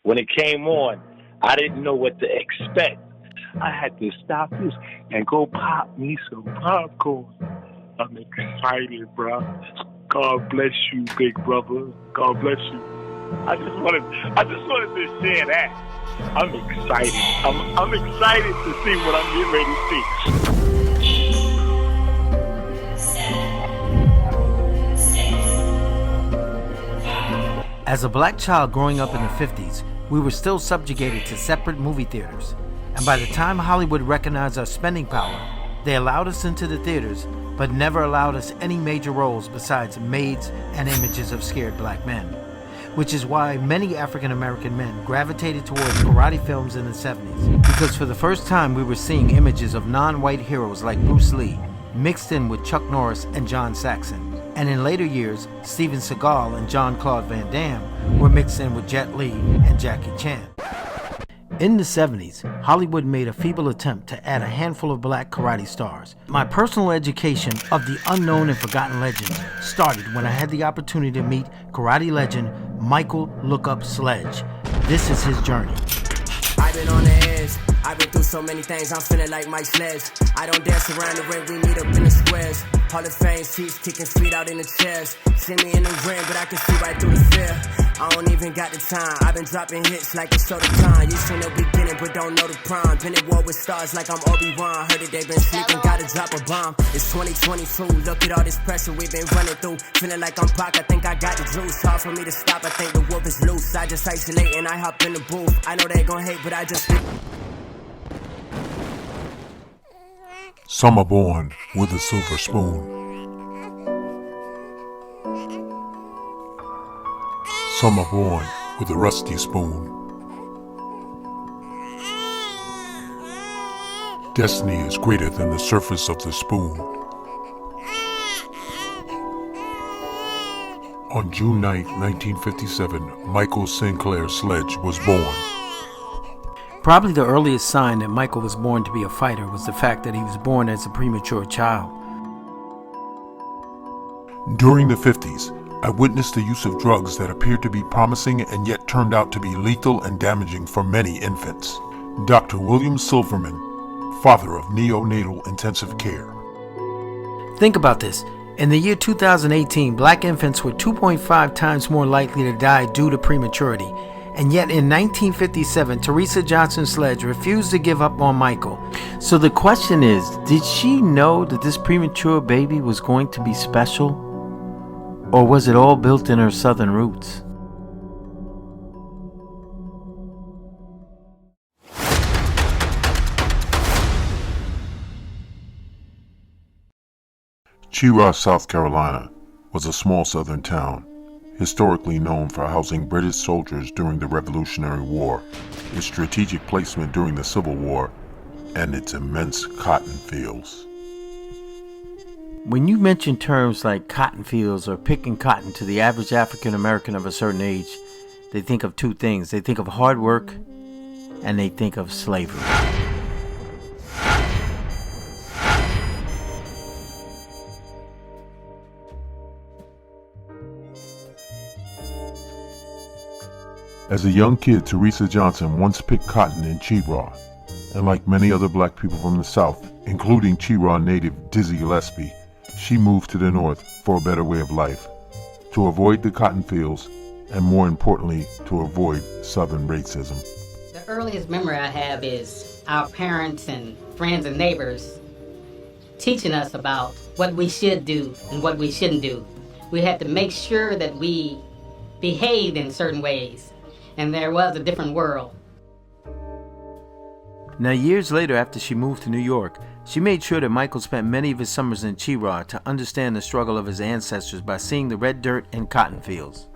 when it came on, I didn't know what to expect. I had to stop this and go pop me some popcorn. I'm excited, bro. God bless you, big brother. God bless you. I just wanted to share that. I'm excited. I'm excited to see what I'm getting ready to see. As a black child growing up in the 50s, we were still subjugated to separate movie theaters. And by the time Hollywood recognized our spending power, they allowed us into the theaters, but never allowed us any major roles besides maids and images of scared black men. Which is why many African American men gravitated towards karate films in the 70s, because for the first time we were seeing images of non-white heroes like Bruce Lee, mixed in with Chuck Norris and John Saxon. And in later years, Steven Seagal and Jean-Claude Van Damme were mixed in with Jet Li and Jackie Chan. In the 70s, Hollywood made a feeble attempt to add a handful of black karate stars. My personal education of the unknown and forgotten legends started when I had the opportunity to meet karate legend Mychal "Look Up" Sledge. This is his journey. I've been on the edge. I've been through so many things, I'm feeling like my Sledge. I don't dance around the ring, we meet up in the squares. Hall of Fame seats, kicking feet out in the chairs. See me in the ring, but I can see right through the fear. I don't even got the time. I've been dropping hits like it's show the time. You seen the beginning, but don't know the prime. Been at war with stars like I'm Obi-Wan. Heard that they been sneaking, gotta drop a bomb. It's 2022, look at all this pressure we've been running through. Feeling like I'm Pac, I think I got the juice. Hard for me to stop, I think the wolf is loose. I just isolate and I hop in the booth. I know they gon' hate, but I just... Some are born with a silver spoon. Some are born with a rusty spoon. Destiny is greater than the surface of the spoon. On June 9, 1957, Mychal Sinclair Sledge was born. Probably the earliest sign that Mychal was born to be a fighter was the fact that he was born as a premature child. During the 50s, I witnessed the use of drugs that appeared to be promising and yet turned out to be lethal and damaging for many infants. Dr. William Silverman, father of neonatal intensive care. Think about this. In the year 2018, black infants were 2.5 times more likely to die due to prematurity. And yet in 1957, Teresa Johnson Sledge refused to give up on Mychal. So the question is, did she know that this premature baby was going to be special? Or was it all built in her southern roots? Cheraw, South Carolina, was a small southern town, historically known for housing British soldiers during the Revolutionary War, its strategic placement during the Civil War, and its immense cotton fields. When you mention terms like cotton fields or picking cotton to the average African American of a certain age, they think of two things. They think of hard work and they think of slavery. As a young kid, Teresa Johnson once picked cotton in Cheraw, and like many other black people from the South, including Cheraw native Dizzy Gillespie, she moved to the North for a better way of life, to avoid the cotton fields, and more importantly, to avoid Southern racism. The earliest memory I have is our parents and friends and neighbors teaching us about what we should do and what we shouldn't do. We had to make sure that we behaved in certain ways, and there was a different world. Now, years later, after she moved to New York, she made sure that Mychal spent many of his summers in Cheraw to understand the struggle of his ancestors by seeing the red dirt and cotton fields.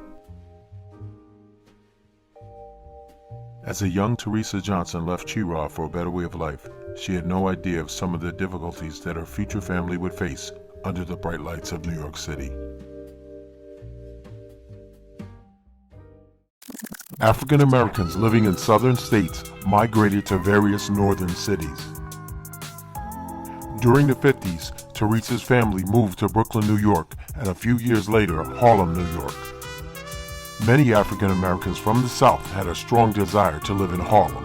As a young Teresa Johnson left Cheraw for a better way of life, she had no idea of some of the difficulties that her future family would face under the bright lights of New York City. African Americans living in southern states migrated to various northern cities. During the 50s, Teresa's family moved to Brooklyn, New York, and a few years later, Harlem, New York. Many African Americans from the South had a strong desire to live in Harlem.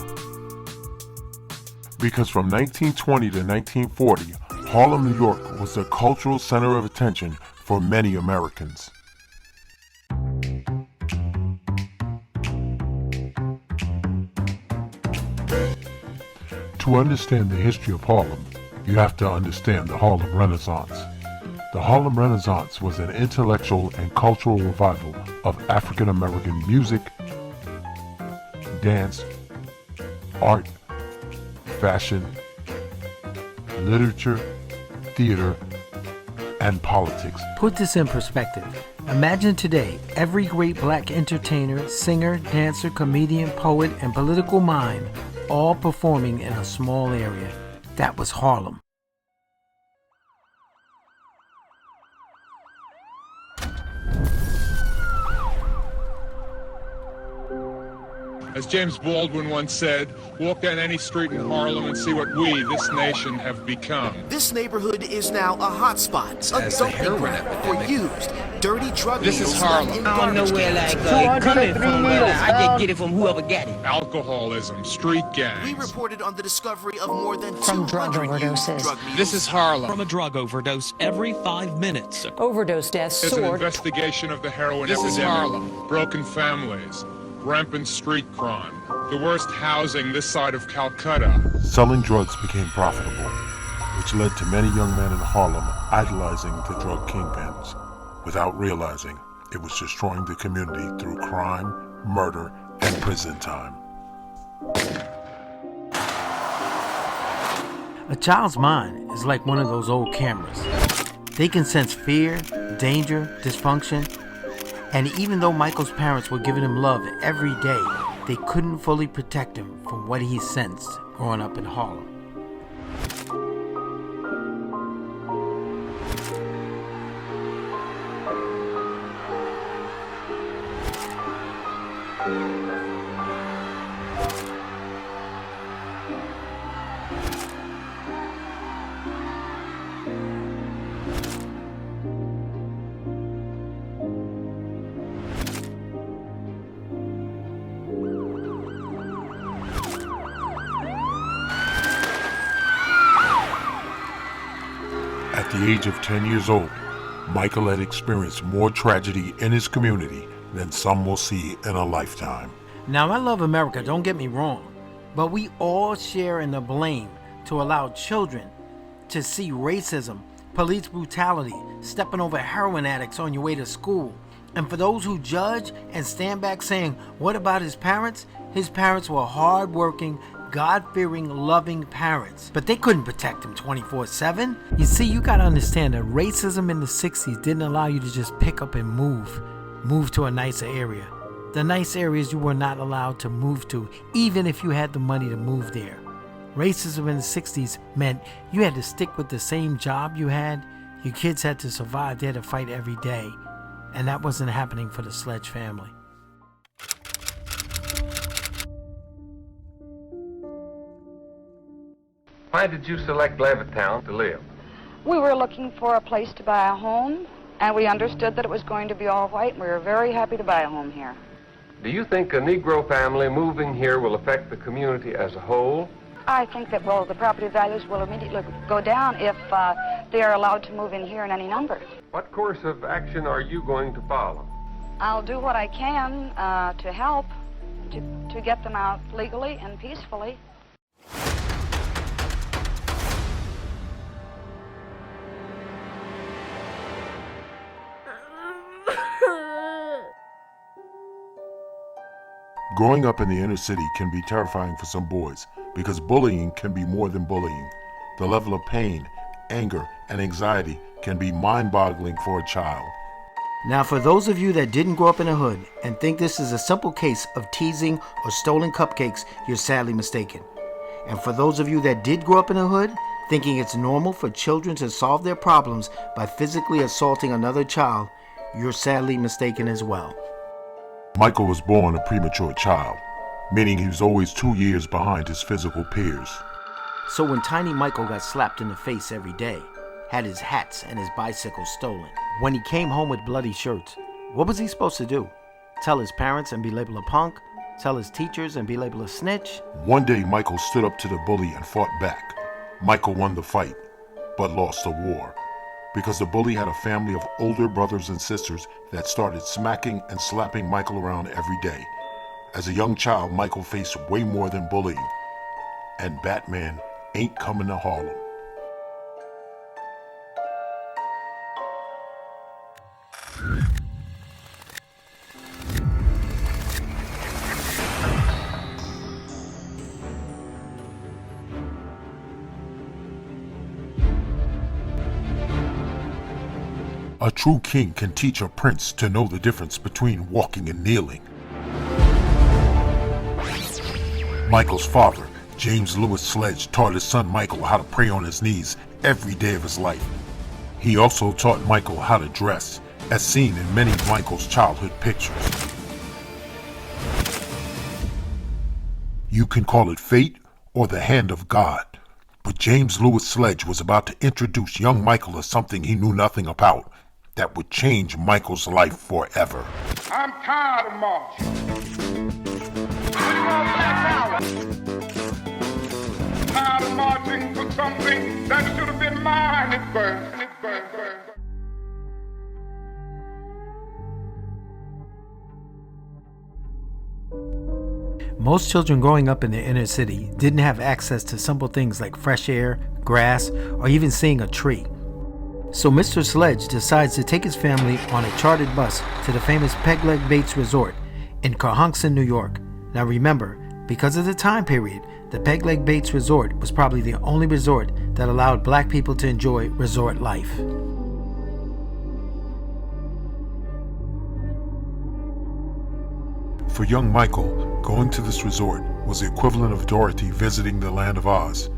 Because from 1920 to 1940, Harlem, New York was the cultural center of attention for many Americans. To understand the history of Harlem, you have to understand the Harlem Renaissance. The Harlem Renaissance was an intellectual and cultural revival of African American music, dance, art, fashion, literature, theater, and politics. Put this in perspective. Imagine today, every great black entertainer, singer, dancer, comedian, poet, and political mind all performing in a small area. That was Harlem. As James Baldwin once said, walk down any street in Harlem and see what we, this nation, have become. This neighborhood is now a hotspot, a dumping ground for used, dirty drug This needles is Harlem. left in I don't know garbage where cans. it coming from. I just get it from whoever got it. Alcoholism, street We gangs. reported on the discovery of more than From 200 drug used overdoses. drug needles. This is Harlem. From a drug overdose every 5 minutes. Overdose deaths There's an soared. investigation of the heroin This is epidemic. Harlem. Broken families, rampant street crime, the worst housing this side of Calcutta. Selling drugs became profitable, which led to many young men in Harlem idolizing the drug kingpins, without realizing it was destroying the community through crime, murder, and prison time. A child's mind is like one of those old cameras. They can sense fear, danger, dysfunction, and even though Michael's parents were giving him love every day, they couldn't fully protect him from what he sensed growing up in Harlem. At the age of 10 years old, Michael had experienced more tragedy in his community than some will see in a lifetime. Now, I love America, don't get me wrong, but we all share in the blame to allow children to see racism, police brutality, stepping over heroin addicts on your way to school. And for those who judge and stand back saying, what about his parents? His parents were hardworking, God-fearing, loving parents. But they couldn't protect him 24/7. You see, you gotta understand that racism in the 60s didn't allow you to just pick up and move to a nicer area. The nice areas you were not allowed to move to, even if you had the money to move there. Racism in the 60s meant you had to stick with the same job you had. Your kids had to survive. They had to fight every day. And that wasn't happening for the Sledge family. Why did you select Levittown to live? We were looking for a place to buy a home, and we understood that it was going to be all white, and we were very happy to buy a home here. Do you think a Negro family moving here will affect the community as a whole? I think that, well, the property values will immediately go down if they are allowed to move in here in any numbers. What course of action are you going to follow? I'll do what I can to help, to get them out legally and peacefully. Growing up in the inner city can be terrifying for some boys because bullying can be more than bullying. The level of pain, anger, and anxiety can be mind-boggling for a child. Now, for those of you that didn't grow up in the hood and think this is a simple case of teasing or stolen cupcakes, you're sadly mistaken. And for those of you that did grow up in the hood, thinking it's normal for children to solve their problems by physically assaulting another child, you're sadly mistaken as well. Michael was born a premature child, meaning he was always 2 years behind his physical peers. So when tiny Michael got slapped in the face every day, had his hats and his bicycle stolen, when he came home with bloody shirts, what was he supposed to do? tell his parents and be labeled a punk, tell his teachers and be labeled a snitch. One day, Michael stood up to the bully and fought back. Michael won the fight, but lost the war, because the bully had a family of older brothers and sisters that started smacking and slapping Michael around every day. As a young child, Michael faced way more than bullying, and Batman ain't coming to Harlem. A true king can teach a prince to know the difference between walking and kneeling. Michael's father, James Lewis Sledge, taught his son Michael how to pray on his knees every day of his life. He also taught Michael how to dress, as seen in many of Michael's childhood pictures. You can call it fate or the hand of God, but James Lewis Sledge was about to introduce young Michael to something he knew nothing about that would change Michael's life forever. I'm tired of marching. Tired of marching for something that should have been mine. It burned, it burned, burned. Most children growing up in the inner city didn't have access to simple things like fresh air, grass, or even seeing a tree. So Mr. Sledge decides to take his family on a chartered bus to the famous Peg Leg Bates Resort in Cohunxin, New York. Now remember, because of the time period, the Peg Leg Bates Resort was probably the only resort that allowed black people to enjoy resort life. For young Michael, going to this resort was the equivalent of Dorothy visiting the land of Oz.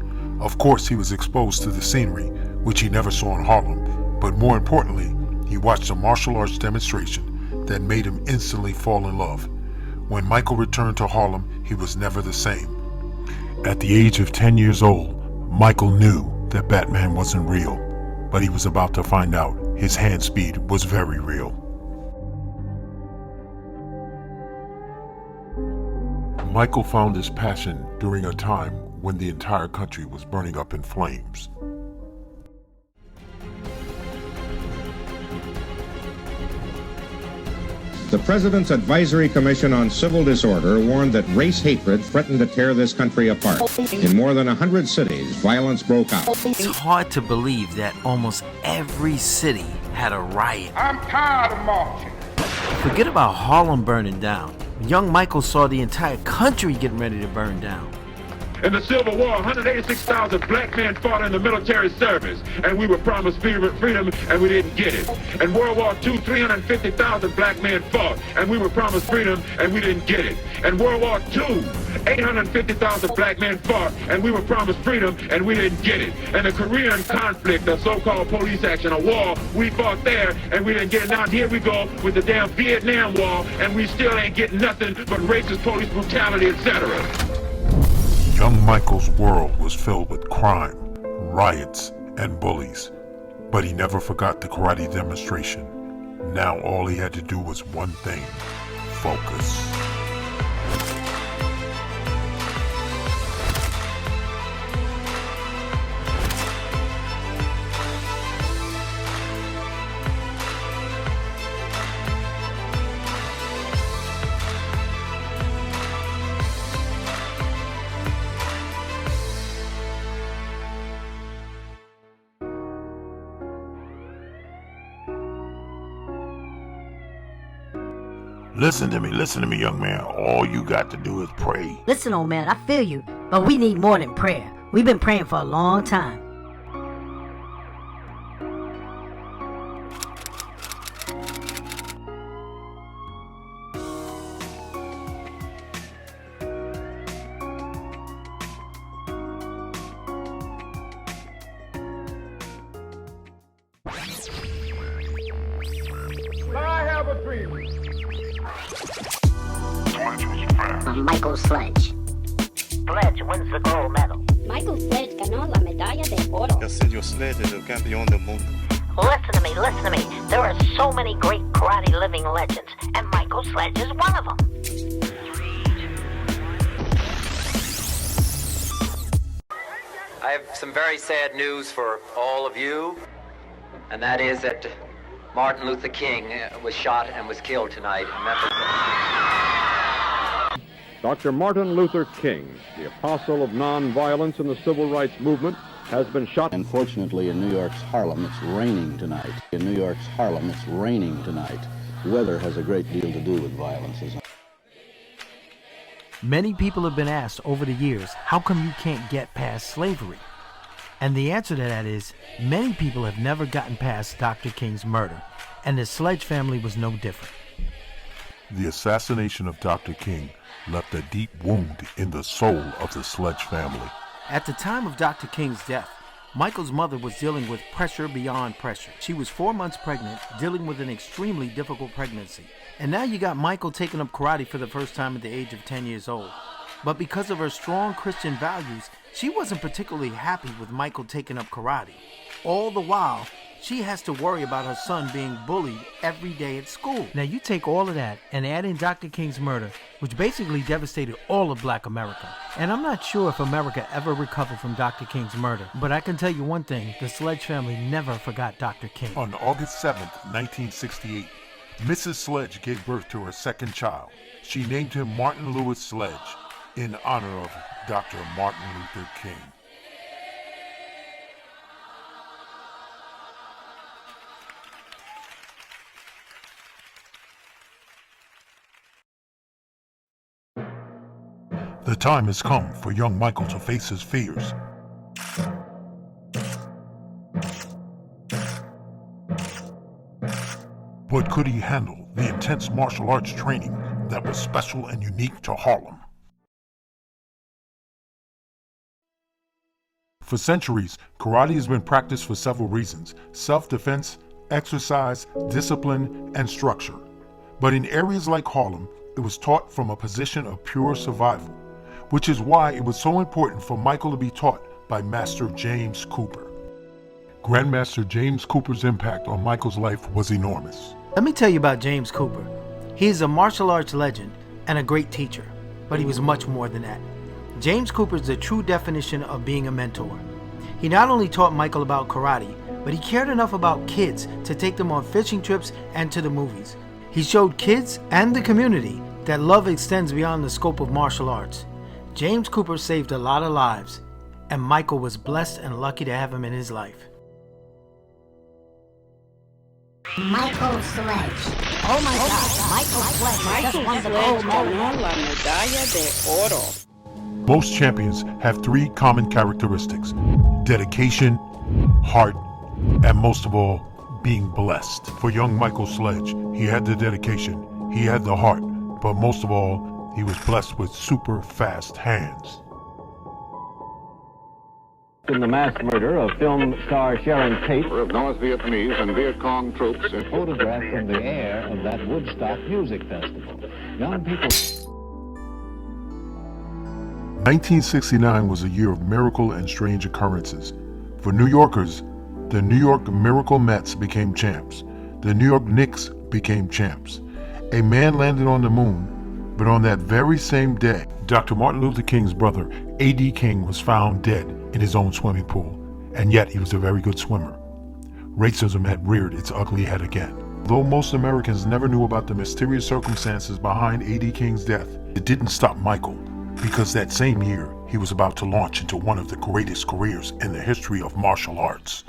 Of course, he was exposed to the scenery, which he never saw in Harlem, but more importantly, he watched a martial arts demonstration that made him instantly fall in love. When Michael returned to Harlem, he was never the same. At the age of 10 years old, Michael knew that Batman wasn't real, but he was about to find out his hand speed was very real. Michael found his passion during a time when the entire country was burning up in flames. The President's Advisory Commission on Civil Disorder warned that race hatred threatened to tear this country apart. In more than 100 cities, violence broke out. It's hard to believe that almost every city had a riot. I'm tired of marching. Forget about Harlem burning down. Young Michael saw the entire country getting ready to burn down. In the Civil War, 186,000 black men fought in the military service, and we were promised freedom, and we didn't get it. In World War II, 350,000 black men fought, and we were promised freedom, and we didn't get it. In World War II, 850,000 black men fought, and we were promised freedom, and we didn't get it. And the Korean conflict, the so-called police action, a war, we fought there, and we didn't get it. Now here we go with the damn Vietnam War, and we still ain't getting nothing but racist police brutality, etc. Young Michael's world was filled with crime, riots, and bullies, but he never forgot the karate demonstration. Now all he had to do was one thing: focus. Listen to me, young man. All you got to do is pray. Listen, old man, I feel you, but we need more than prayer. We've been praying for a long time. I have a dream. Michael Sledge. Sledge wins the gold medal. Michael Sledge ganó la medalla de oro. El señor Sledge es el campeón del mundo. Listen to me. There are so many great karate living legends, and Michael Sledge is one of them. I have some very sad news for all of you, and that is that Martin Luther King was shot and was killed tonight in Memphis. Dr. Martin Luther King, the apostle of nonviolence in the civil rights movement, has been shot. Unfortunately, in New York's Harlem, it's raining tonight. In New York's Harlem, it's raining tonight. Weather has a great deal to do with violence. Many people have been asked over the years, how come you can't get past slavery? And the answer to that is, many people have never gotten past Dr. King's murder, and the Sledge family was no different. The assassination of Dr. King left a deep wound in the soul of the Sledge family. At the time of Dr. King's death, Michael's mother was dealing with pressure beyond pressure. She was 4 months pregnant, dealing with an extremely difficult pregnancy. And now you got Michael taking up karate for the first time at the age of 10 years old. But because of her strong Christian values, she wasn't particularly happy with Michael taking up karate. All the while, she has to worry about her son being bullied every day at school. Now you take all of that and add in Dr. King's murder, which basically devastated all of Black America. And I'm not sure if America ever recovered from Dr. King's murder, but I can tell you one thing, the Sledge family never forgot Dr. King. On August 7th, 1968, Mrs. Sledge gave birth to her second child. She named him Martin Lewis Sledge in honor of Dr. Martin Luther King. The time has come for young Michael to face his fears. But could he handle the intense martial arts training that was special and unique to Harlem? For centuries, karate has been practiced for several reasons: self-defense, exercise, discipline, and structure. But in areas like Harlem, it was taught from a position of pure survival, which is why it was so important for Michael to be taught by Master James Cooper. Grandmaster James Cooper's impact on Michael's life was enormous. Let me tell you about James Cooper. He is a martial arts legend and a great teacher, but he was much more than that. James Cooper is the true definition of being a mentor. He not only taught Michael about karate, but he cared enough about kids to take them on fishing trips and to the movies. He showed kids and the community that love extends beyond the scope of martial arts. James Cooper saved a lot of lives, and Michael was blessed and lucky to have him in his life. Michael Sledge. Oh my God, Michael Sledge just won the gold medal. La medalla de oro. Most champions have three common characteristics: dedication, heart, and most of all, being blessed. For young Michael Sledge, he had the dedication, he had the heart, but most of all, he was blessed with super fast hands. In the mass murder of film star Sharon Tate, of North Vietnamese and Viet Cong troops, a photograph from the air of that Woodstock Music Festival. Young people. 1969 was a year of miracle and strange occurrences. For New Yorkers, the New York Miracle Mets became champs. The New York Knicks became champs. A man landed on the moon, but on that very same day, Dr. Martin Luther King's brother, A.D. King, was found dead in his own swimming pool, and yet he was a very good swimmer. Racism had reared its ugly head again. Though most Americans never knew about the mysterious circumstances behind A.D. King's death, it didn't stop Michael, because that same year, he was about to launch into one of the greatest careers in the history of martial arts.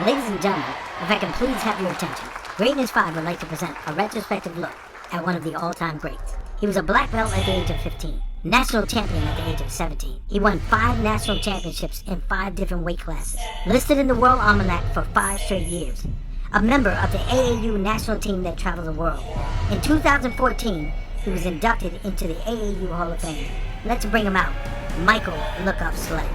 Ladies and gentlemen, if I can please have your attention, Greatness 5 would like to present a retrospective look at one of the all-time greats. He was a black belt at the age of 15, national champion at the age of 17. He won 5 national championships in 5 different weight classes, listed in the World Almanac for 5 straight years, a member of the AAU national team that traveled the world. In 2014, he was inducted into the AAU Hall of Fame, Let's bring him out. Michael, look up Sledge.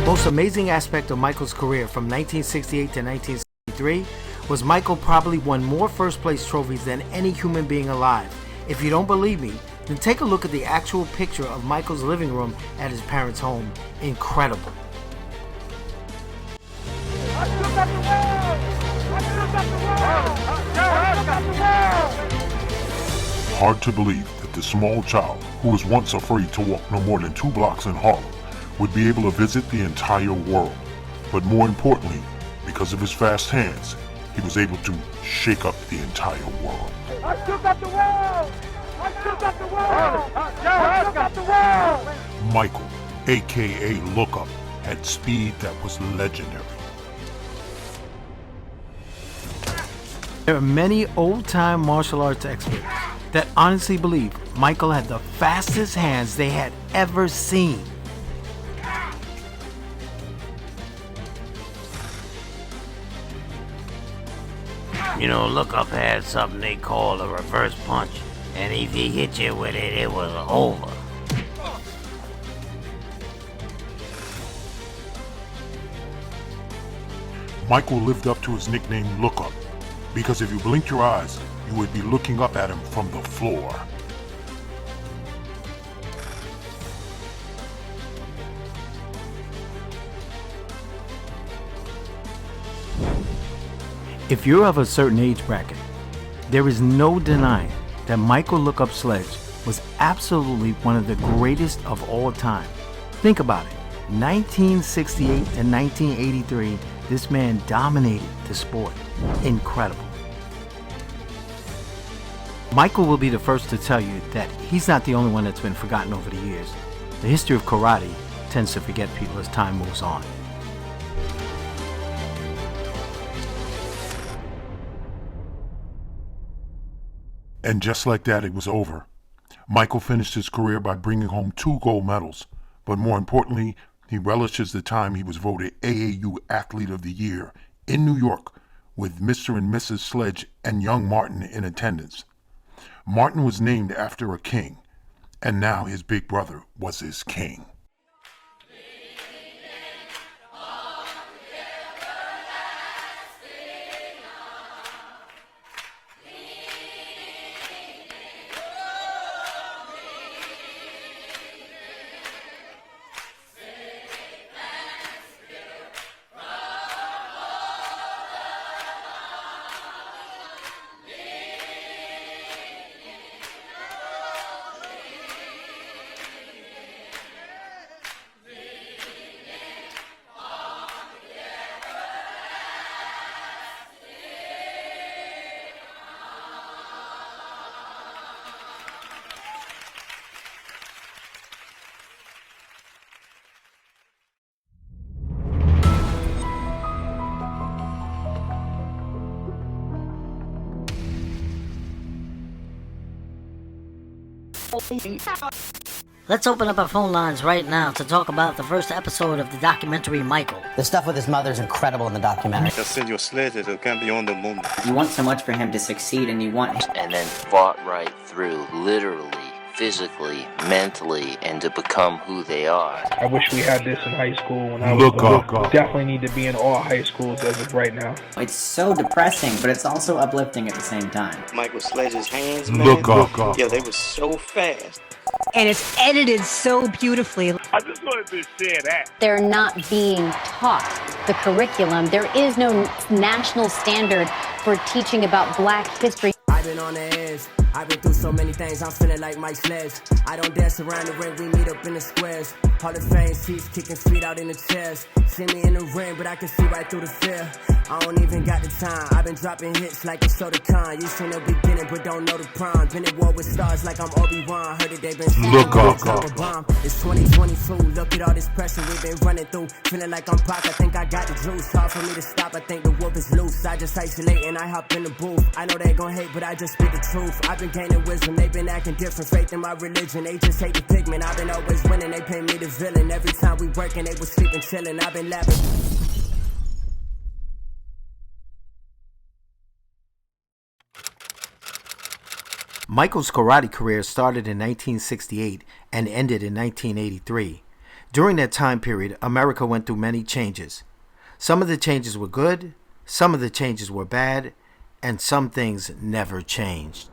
Most amazing aspect of Michael's career from 1968 to 1973 was Michael probably won more first place trophies than any human being alive. If you don't believe me, then take a look at the actual picture of Michael's living room at his parents' home. Incredible. Hard to believe that the small child who was once afraid to walk no more than 2 blocks in Harlem would be able to visit the entire world. But more importantly, because of his fast hands, he was able to shake up the entire world. I still got the world! I still got the world! I still got the world! Michael, aka Lookup, had speed that was legendary. There are many old-time martial arts experts that honestly believe Michael had the fastest hands they had ever seen. You know, Lookup had something they call a reverse punch, and if he hit you with it, it was over. Michael lived up to his nickname Lookup, because if you blinked your eyes, you would be looking up at him from the floor. If you're of a certain age bracket, there is no denying that Michael Lookup Sledge was absolutely one of the greatest of all time. Think about it. 1968 to 1983, this man dominated the sport. Incredible. Michael will be the first to tell you that he's not the only one that's been forgotten over the years. The history of karate tends to forget people as time moves on. And just like that, it was over. Michael finished his career by bringing home 2 gold medals, but more importantly, he relishes the time he was voted AAU Athlete of the Year in New York with Mr. and Mrs. Sledge and young Martin in attendance. Martin was named after a king, and now his big brother was his king. Let's open up our phone lines right now to talk about the first episode of the documentary Michael. The stuff with his mother is incredible in the documentary. They'll send you a sledge that can't be on the moon. You want so much for him to succeed, and you want him. And then fought right through, literally, physically, mentally, and to become who they are. I wish we had this in high school when I was little. Definitely need to be in all high schools as of right now. It's so depressing, but it's also uplifting at the same time. Michael Sledge's hands, man. Yeah, they were so fast. And it's edited so beautifully. I just wanted to share that. They're not being taught the curriculum. There is no national standard for teaching about Black history. I've been on the edge. I've been through so many things, I'm feeling like Mike Sledge. I don't dance around the ring, we meet up in the squares. Hall of Fame seats kicking sweet out in the chairs. See me in the ring, but I can see right through the fear. I don't even got the time. I've been dropping hits like a soda con. You seen the beginning, but don't know the prime. Been at war with stars like I'm Obi-Wan. Heard that they been Look up. Bomb. It's 2022. Look at all this pressure we've been running through. Feeling like I'm Pac. I think I got the juice. Hard for me to stop. I think the wolf is loose. I just isolate and I hop in the booth. I know they gon' hate, but I just speak the truth. I've been gaining wisdom. They been acting different. Faith in my religion. They just hate the pigment. I've been always winning. They pay me the villain. Every time we working, they was sleeping, chilling. I've been laughing. Mychal's karate career started in 1968 and ended in 1983. During that time period, America went through many changes. Some of the changes were good, some of the changes were bad, and some things never changed.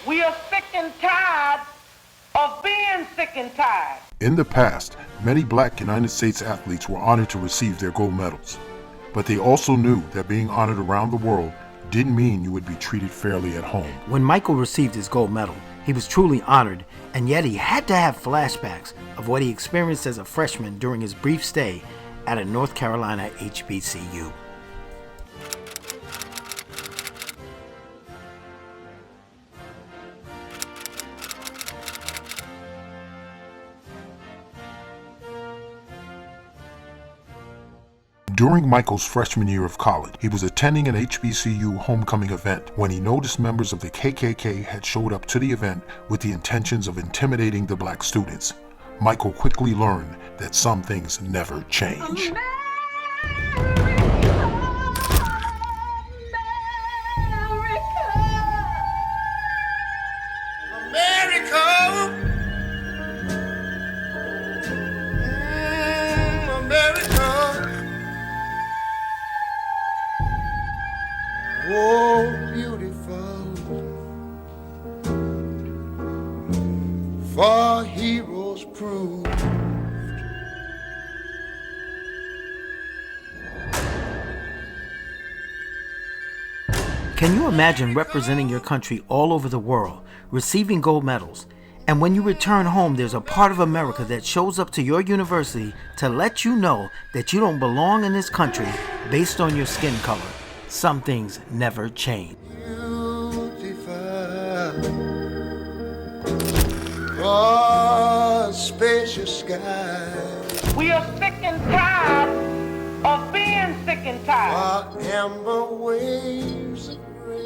We are sick and tired of being sick and tired. In the past, many black United States athletes were honored to receive their gold medals. But they also knew that being honored around the world didn't mean you would be treated fairly at home. When Mychal received his gold medal, he was truly honored, and yet he had to have flashbacks of what he experienced as a freshman during his brief stay at a North Carolina HBCU. During Mychal's freshman year of college, he was attending an HBCU homecoming event when he noticed members of the KKK had showed up to the event with the intentions of intimidating the black students. Mychal quickly learned that some things never change. Oh, beautiful, for heroes proved. Can you imagine representing your country all over the world, receiving gold medals, and when you return home, there's a part of America that shows up to your university to let you know that you don't belong in this country based on your skin color? Some things never change. Oh, spacious sky. We are sick and tired of being sick and tired. Amber waves of rain.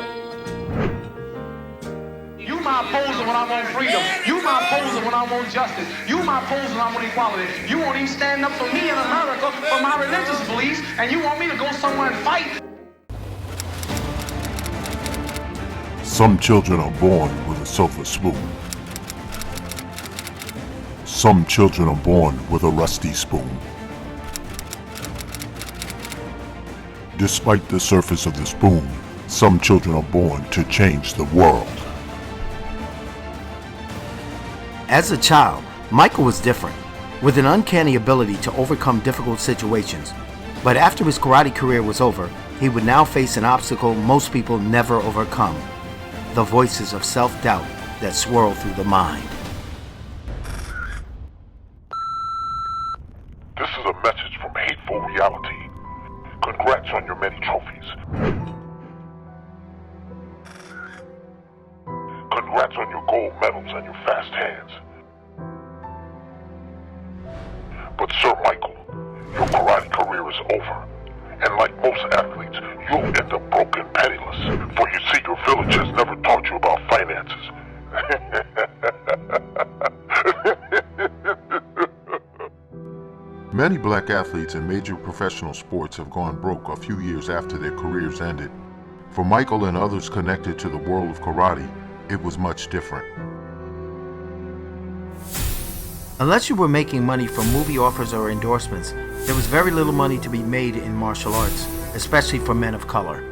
You my opposer when I want freedom. You my opposer when I want justice. You my opposer when I want equality. You won't even stand up for me in America for my religious beliefs, and you want me to go somewhere and fight. Some children are born with a silver spoon. Some children are born with a rusty spoon. Despite the surface of the spoon, some children are born to change the world. As a child, Mychal was different, with an uncanny ability to overcome difficult situations. But after his karate career was over, he would now face an obstacle most people never overcome: the voices of self-doubt that swirl through the mind. This is a message from Hateful Reality. Congrats on your many trophies. Congrats on your gold medals and your fast hands. But Sir Mychal, your karate career is over. And like most athletes, you'll end up broke and penniless. For you see, your village has never taught you about finances. Many black athletes in major professional sports have gone broke a few years after their careers ended. For Mychal and others connected to the world of karate, it was much different. Unless you were making money from movie offers or endorsements, there was very little money to be made in martial arts, especially for men of color.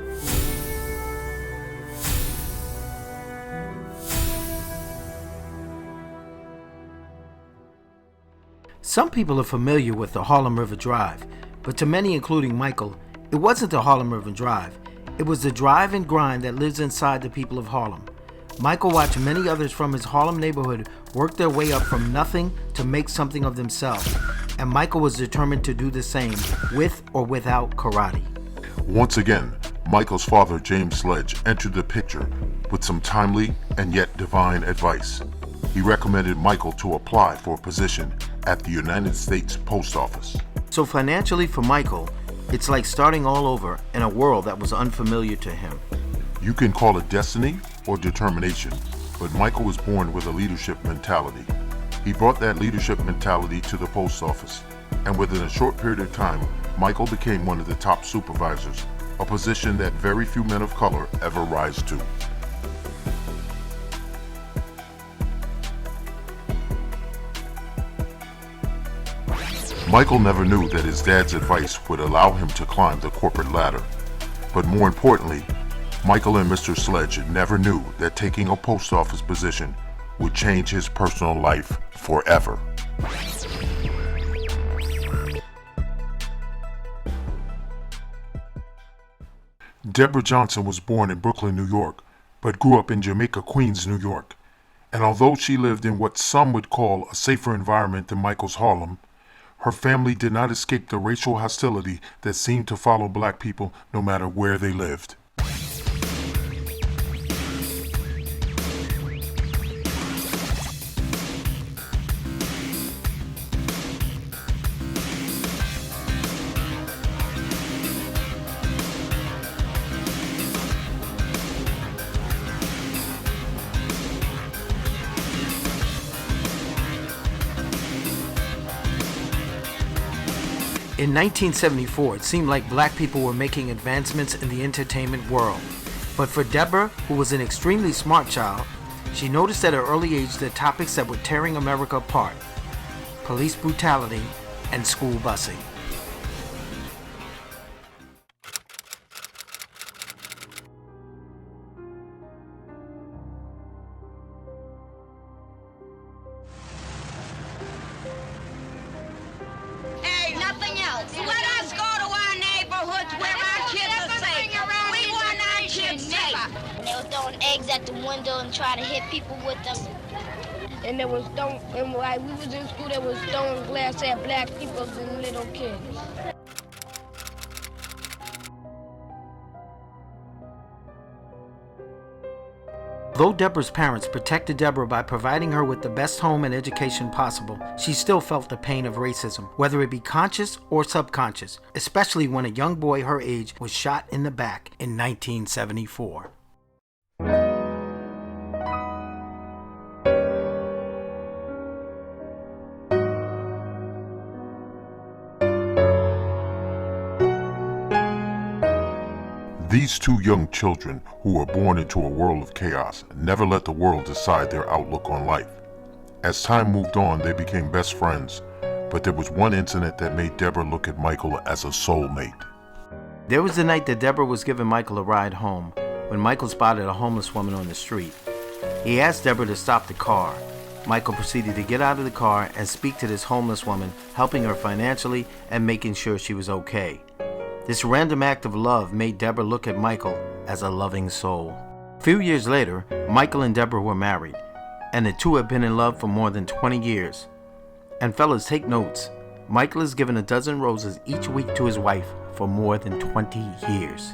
Some people are familiar with the Harlem River Drive, but to many, including Mychal, it wasn't the Harlem River Drive. It was the drive and grind that lives inside the people of Harlem. Mychal watched many others from his Harlem neighborhood work their way up from nothing to make something of themselves, and Mychal was determined to do the same, with or without karate. Once again, Mychal's father, James Sledge, entered the picture with some timely and yet divine advice. He recommended Mychal to apply for a position at the United States Post Office. So financially for Mychal, it's like starting all over in a world that was unfamiliar to him. You can call it destiny or determination, but Mychal was born with a leadership mentality. He brought that leadership mentality to the post office, and within a short period of time, Mychal became one of the top supervisors, a position that very few men of color ever rise to. Mychal never knew that his dad's advice would allow him to climb the corporate ladder. But more importantly, Mychal and Mr. Sledge never knew that taking a post office position would change his personal life forever. Deborah Johnson was born in Brooklyn, New York, but grew up in Jamaica, Queens, New York. And although she lived in what some would call a safer environment than Mychal's Harlem, her family did not escape the racial hostility that seemed to follow black people no matter where they lived. In 1974, it seemed like black people were making advancements in the entertainment world. But for Deborah, who was an extremely smart child, she noticed at an early age the topics that were tearing America apart: police brutality and school busing. Eggs at the window and try to hit people with them. And there was and like we was in school, there was throwing glass at black people and little kids. Though Deborah's parents protected Deborah by providing her with the best home and education possible, she still felt the pain of racism, whether it be conscious or subconscious, especially when a young boy her age was shot in the back in 1974. These two young children, who were born into a world of chaos, never let the world decide their outlook on life. As time moved on, they became best friends, but there was one incident that made Deborah look at Mychal as a soulmate. There was the night that Deborah was giving Mychal a ride home when Mychal spotted a homeless woman on the street. He asked Deborah to stop the car. Mychal proceeded to get out of the car and speak to this homeless woman, helping her financially and making sure she was okay. This random act of love made Deborah look at Mychal as a loving soul. A few years later, Mychal and Deborah were married, and the two have been in love for more than 20 years. And fellas, take notes. Mychal has given a dozen roses each week to his wife for more than 20 years.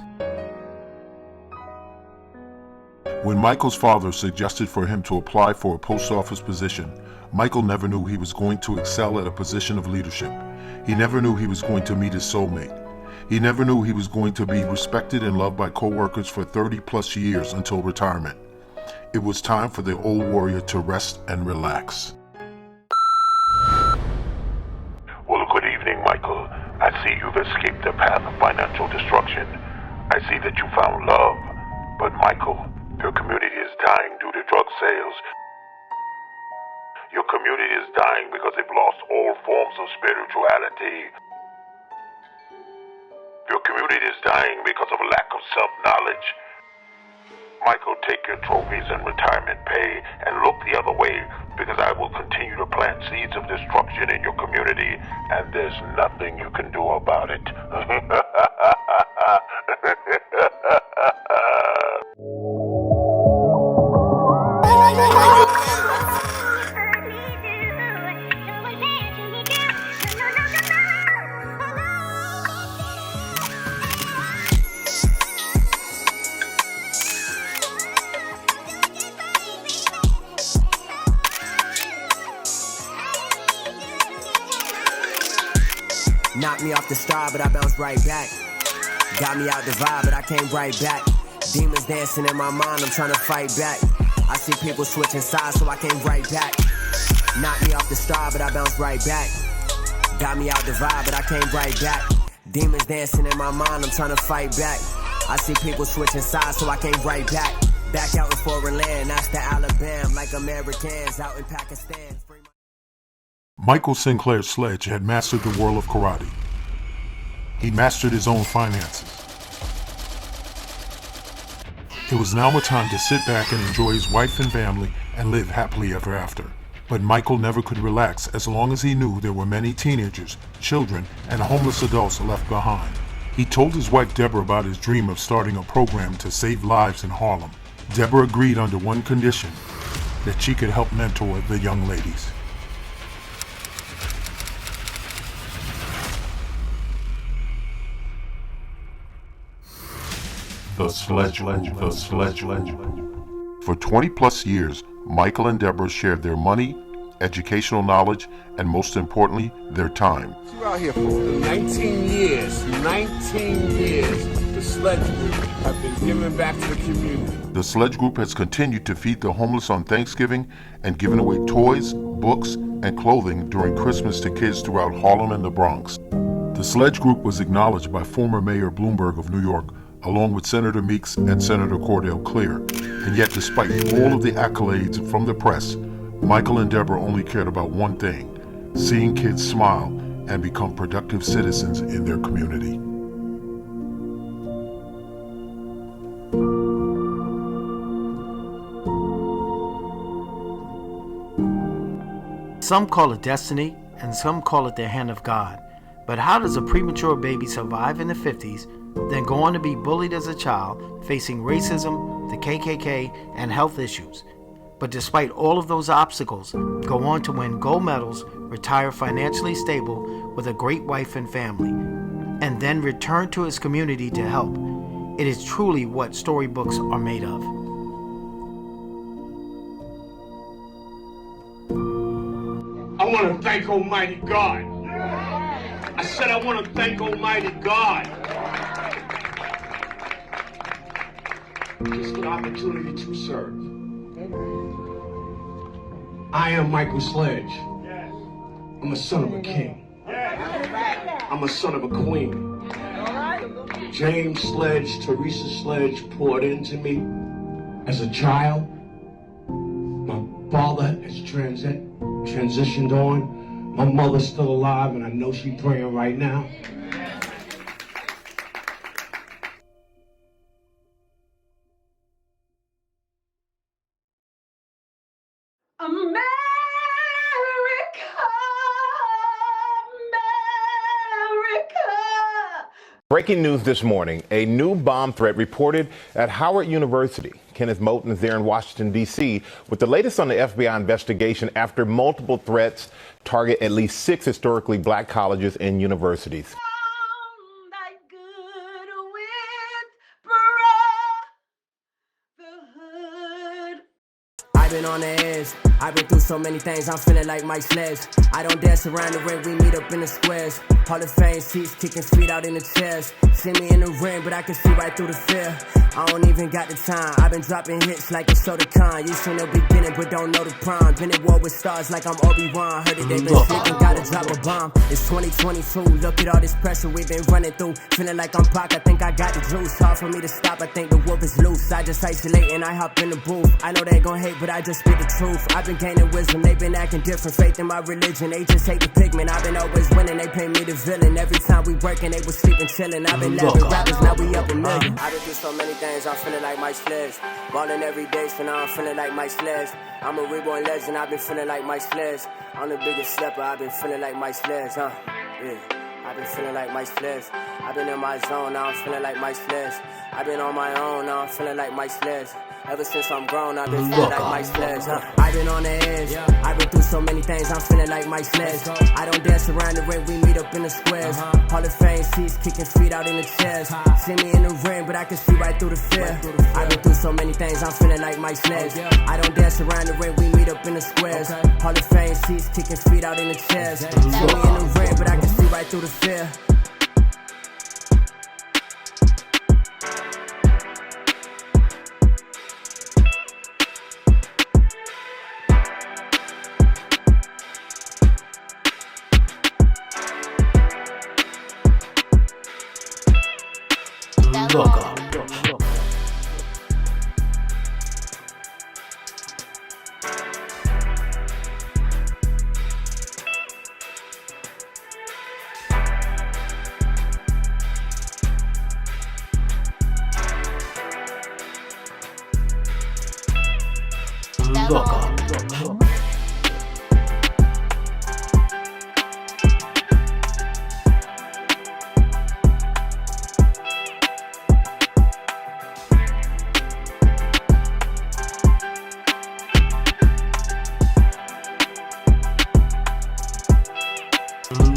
When Mychal's father suggested for him to apply for a post office position, Mychal never knew he was going to excel at a position of leadership. He never knew he was going to meet his soulmate. He never knew he was going to be respected and loved by co-workers for 30-plus years until retirement. It was time for the old warrior to rest and relax. Well, good evening, escaped the path of financial destruction. I see that you found love. But Michael, your community is dying due to drug sales. Your community is dying because they've lost all forms of spirituality. Your community is dying because of a lack of self-knowledge. Michael, take your trophies and retirement pay and look the other way, because I will continue to plant seeds of destruction in your community, and there's nothing you can do about it. Knocked me off the star, but I bounced right back. Got me out the vibe, but I came right back. Demons dancing in my mind, I'm trying to fight back. I see people switching sides, so I came right back. Knocked me off the star, but I bounced right back. Got me out the vibe, but I came right back. Demons dancing in my mind, I'm trying to fight back. I see people switching sides, so I came right back. Back out in foreign land, that's the Alabama, like Americans out in Pakistan. Michael Sinclair Sledge had mastered the world of karate. He mastered his own finances. It was now a time to sit back and enjoy his wife and family and live happily ever after. But Michael never could relax as long as he knew there were many teenagers, children, and homeless adults left behind. He told his wife Deborah about his dream of starting a program to save lives in Harlem. Deborah agreed under one condition, that she could help mentor the young ladies. The Sledge Group. For 20 plus years, Michael and Deborah shared their money, educational knowledge, and most importantly, their time. You're out here for 19 years, the Sledge Group have been giving back to the community. The Sledge Group has continued to feed the homeless on Thanksgiving and given away toys, books, and clothing during Christmas to kids throughout Harlem and the Bronx. The Sledge Group was acknowledged by former Mayor Bloomberg of New York, along with Senator Meeks and Senator Cordell Clear. And yet, despite all of the accolades from the press, Michael and Deborah only cared about one thing: seeing kids smile and become productive citizens in their community. Some call it destiny, and some call it the hand of God. But how does a premature baby survive in the 50s, then go on to be bullied as a child, facing racism, the KKK, and health issues? But despite all of those obstacles, go on to win gold medals, retire financially stable with a great wife and family, and then return to his community to help. It is truly what storybooks are made of. I want to thank Almighty God. I said I want to thank Almighty God. Just an opportunity to serve. I am Michael Sledge. I'm a son of a king. I'm a son of a queen. James Sledge, Teresa Sledge poured into me as a child. My father has transitioned on. My mother's still alive, and I know she's praying right now. America, America. Breaking news this morning, a new bomb threat reported at Howard University. Kenneth Moulton is there in Washington, D.C. with the latest on the FBI investigation after multiple threats target at least 6 historically black colleges and universities. I've been on the edge, I've been through so many things, I'm feeling like Mike Sledge. I don't dance around the ring, we meet up in the squares. Hall of Fame seats, kicking feet out in the chairs. See me in the ring, but I can see right through the fear. I don't even got the time. I've been dropping hits like it's Soda Khan. You seen the beginning, but don't know the prime. Been at war with stars like I'm Obi-Wan. Heard that they been slick and gotta drop a bomb. It's 2022. Look at all this pressure we've been running through. Feeling like I'm Pac. I think I got the juice. Hard for me to stop. I think the wolf is loose. I just isolate and I hop in the booth. I know they gon' hate, but I just spit the truth. I've been gaining wisdom. They been acting different. Faith in my religion. They just hate the pigment. I've been always winning. They pay me the villain. Every time we working, they was sleeping, chilling. I've been laughing rappers. Now we up a million. I done do so many things. I'm feeling like my Sledge. Ballin' every day, so now I'm feeling like my Sledge. I'm a reborn legend. I've been feeling like my Sledge. I'm the biggest stepper. I've been feeling like my Sledge, huh? Yeah. I've been feeling like my Sledge. I've been in my zone, now I'm feeling like my Sledge. I've been on my own, now I'm feeling like my Sledge. Ever since I'm grown, I've been feeling like my Sledge. I've been on the edge. I've been through so many things, I'm feeling like my Sledge. I don't dance around the ring, we meet up in the squares. Hall of Fame seats, kicking feet out in the chairs. See me in the ring, but I can see right through the fear. I've been through so many things, I'm feeling like my Sledge. I don't dance around the ring, we meet up in the squares. Hall of Fame seats, kicking feet out in the chairs. See me in the ring, but I can see right through the fear. Look up. Look up.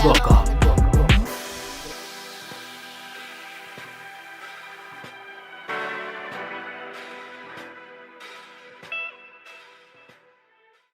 Look up.